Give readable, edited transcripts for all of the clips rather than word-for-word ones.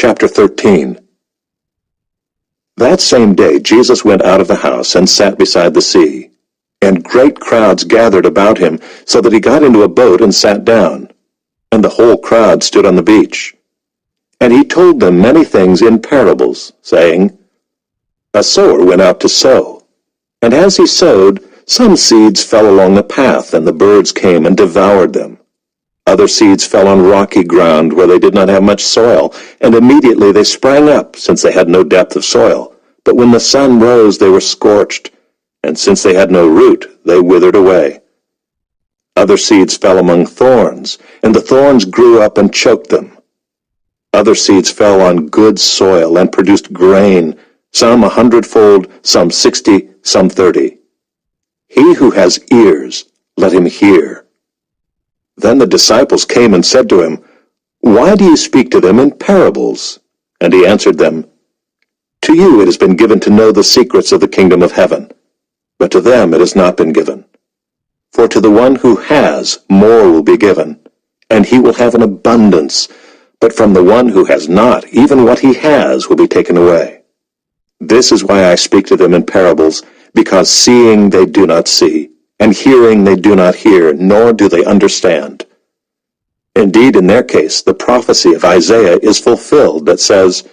Chapter 13. That same day Jesus went out of the house and sat beside the sea, and great crowds gathered about him, so that he got into a boat and sat down, and the whole crowd stood on the beach. And he told them many things in parables, saying, A sower went out to sow, and as he sowed, some seeds fell along the path, and the birds came and devoured them. Other seeds fell on rocky ground where they did not have much soil, and immediately they sprang up, since they had no depth of soil. But when the sun rose, they were scorched, and since they had no root, they withered away. Other seeds fell among thorns, and the thorns grew up and choked them. Other seeds fell on good soil and produced grain, some 100-fold, some 60, some 30. He who has ears, let him hear. Then the disciples came and said to him, Why do you speak to them in parables? And he answered them, To you it has been given to know the secrets of the kingdom of heaven, but to them it has not been given. For to the one who has, more will be given, and he will have an abundance, but from the one who has not, even what he has will be taken away. This is why I speak to them in parables, because seeing they do not see, and hearing they do not hear, nor do they understand. Indeed, in their case, the prophecy of Isaiah is fulfilled that says,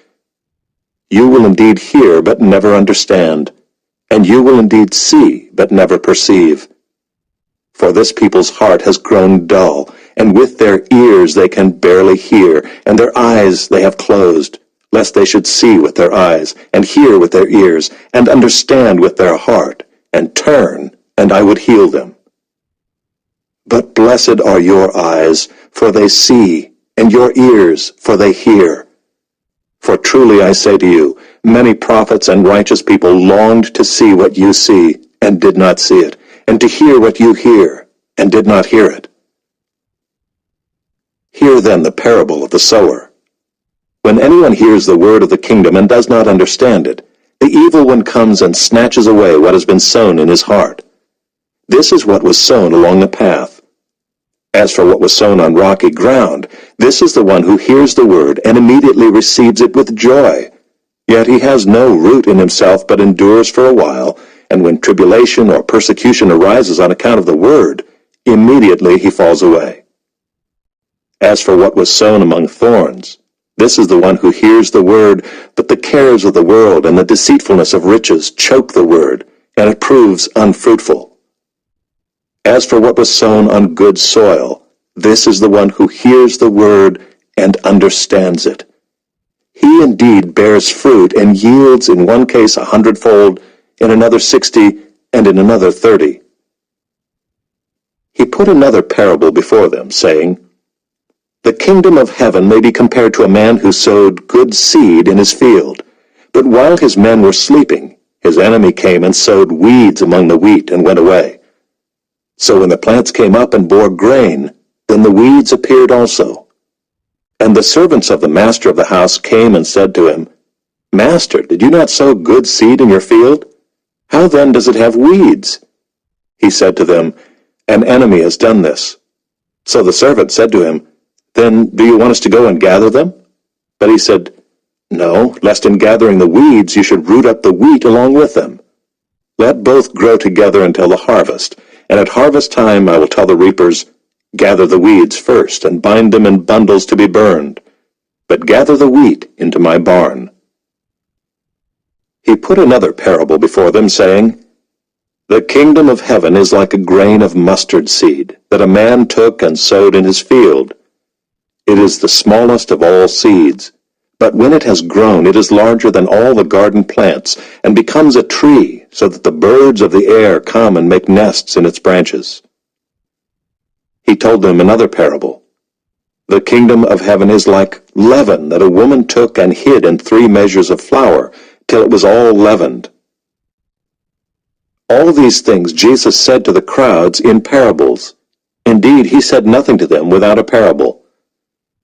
You will indeed hear, but never understand, and you will indeed see, but never perceive. For this people's heart has grown dull, and with their ears they can barely hear, and their eyes they have closed, lest they should see with their eyes, and hear with their ears, and understand with their heart, and turn, and I would heal them. But blessed are your eyes, for they see, and your ears, for they hear. For truly I say to you, many prophets and righteous people longed to see what you see, and did not see it, and to hear what you hear, and did not hear it. Hear then the parable of the sower. When anyone hears the word of the kingdom and does not understand it, the evil one comes and snatches away what has been sown in his heart. This is what was sown along the path. As for what was sown on rocky ground, this is the one who hears the word and immediately receives it with joy. Yet he has no root in himself, but endures for a while, and when tribulation or persecution arises on account of the word, immediately he falls away. As for what was sown among thorns, this is the one who hears the word, but the cares of the world and the deceitfulness of riches choke the word, and it proves unfruitful. As for what was sown on good soil, this is the one who hears the word and understands it. He indeed bears fruit and yields in one case 100-fold, in another 60, and in another 30. He put another parable before them, saying, The kingdom of heaven may be compared to a man who sowed good seed in his field. But while his men were sleeping, his enemy came and sowed weeds among the wheat and went away. So when the plants came up and bore grain, then the weeds appeared also. And the servants of the master of the house came and said to him, Master, did you not sow good seed in your field? How then does it have weeds? He said to them, An enemy has done this. So the servant said to him, Then do you want us to go and gather them? But he said, No, lest in gathering the weeds you should root up the wheat along with them. Let both grow together until the harvest, and at harvest time I will tell the reapers, Gather the weeds first, and bind them in bundles to be burned, but gather the wheat into my barn. He put another parable before them, saying, The kingdom of heaven is like a grain of mustard seed, that a man took and sowed in his field. It is the smallest of all seeds, but when it has grown, it is larger than all the garden plants, and becomes a tree, so that the birds of the air come and make nests in its branches. He told them another parable. The kingdom of heaven is like leaven that a woman took and hid in 3 measures of flour, till it was all leavened. All these things Jesus said to the crowds in parables. Indeed, he said nothing to them without a parable.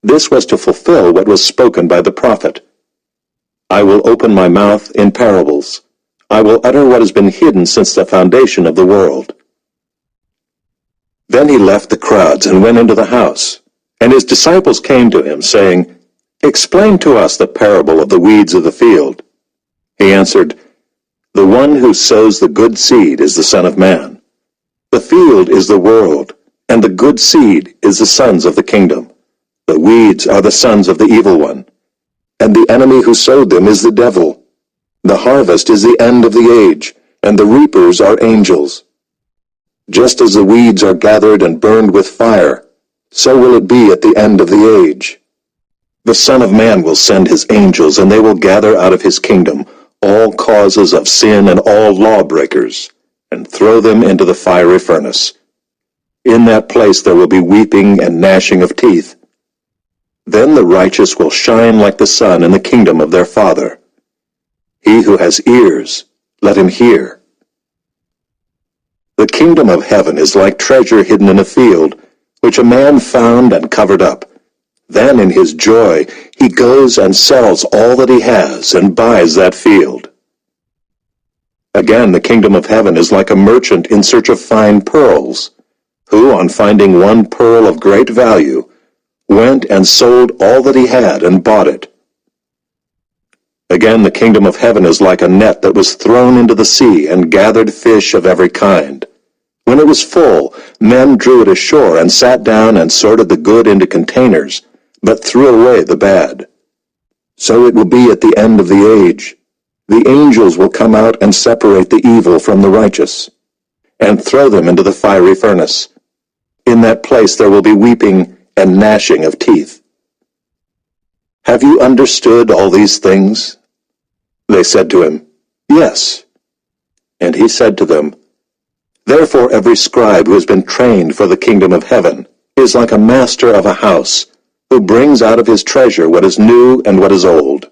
This was to fulfill what was spoken by the prophet. I will open my mouth in parables. I will utter what has been hidden since the foundation of the world. Then he left the crowds and went into the house, and his disciples came to him, saying, "Explain to us the parable of the weeds of the field." He answered, "The one who sows the good seed is the Son of Man. The field is the world, and the good seed is the sons of the kingdom. The weeds are the sons of the evil one, and the enemy who sowed them is the devil. The harvest is the end of the age, and the reapers are angels. Just as the weeds are gathered and burned with fire, so will it be at the end of the age. The Son of Man will send his angels, and they will gather out of his kingdom all causes of sin and all lawbreakers, and throw them into the fiery furnace. In that place there will be weeping and gnashing of teeth. Then the righteous will shine like the sun in the kingdom of their Father. He who has ears, let him hear. The kingdom of heaven is like treasure hidden in a field, which a man found and covered up. Then in his joy he goes and sells all that he has and buys that field. Again, the kingdom of heaven is like a merchant in search of fine pearls, who, on finding one pearl of great value, went and sold all that he had and bought it. Again, the kingdom of heaven is like a net that was thrown into the sea and gathered fish of every kind. When it was full, men drew it ashore and sat down and sorted the good into containers, but threw away the bad. So it will be at the end of the age. The angels will come out and separate the evil from the righteous, and throw them into the fiery furnace. In that place there will be weeping and gnashing of teeth. Have you understood all these things? They said to him, Yes. And he said to them, Therefore every scribe who has been trained for the kingdom of heaven is like a master of a house, who brings out of his treasure what is new and what is old.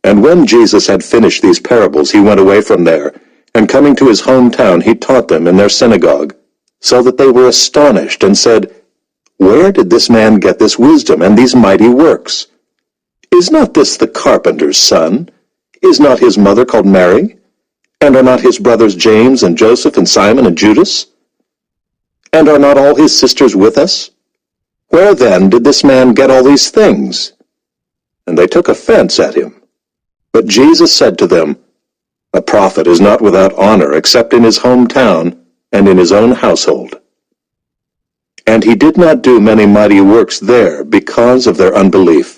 And when Jesus had finished these parables, he went away from there, and coming to his hometown, he taught them in their synagogue, so that they were astonished and said, Where did this man get this wisdom and these mighty works? Is not this the carpenter's son? Is not his mother called Mary? And are not his brothers James and Joseph and Simon and Judas? And are not all his sisters with us? Where then did this man get all these things? And they took offense at him. But Jesus said to them, A prophet is not without honor except in his hometown and in his own household. And he did not do many mighty works there because of their unbelief.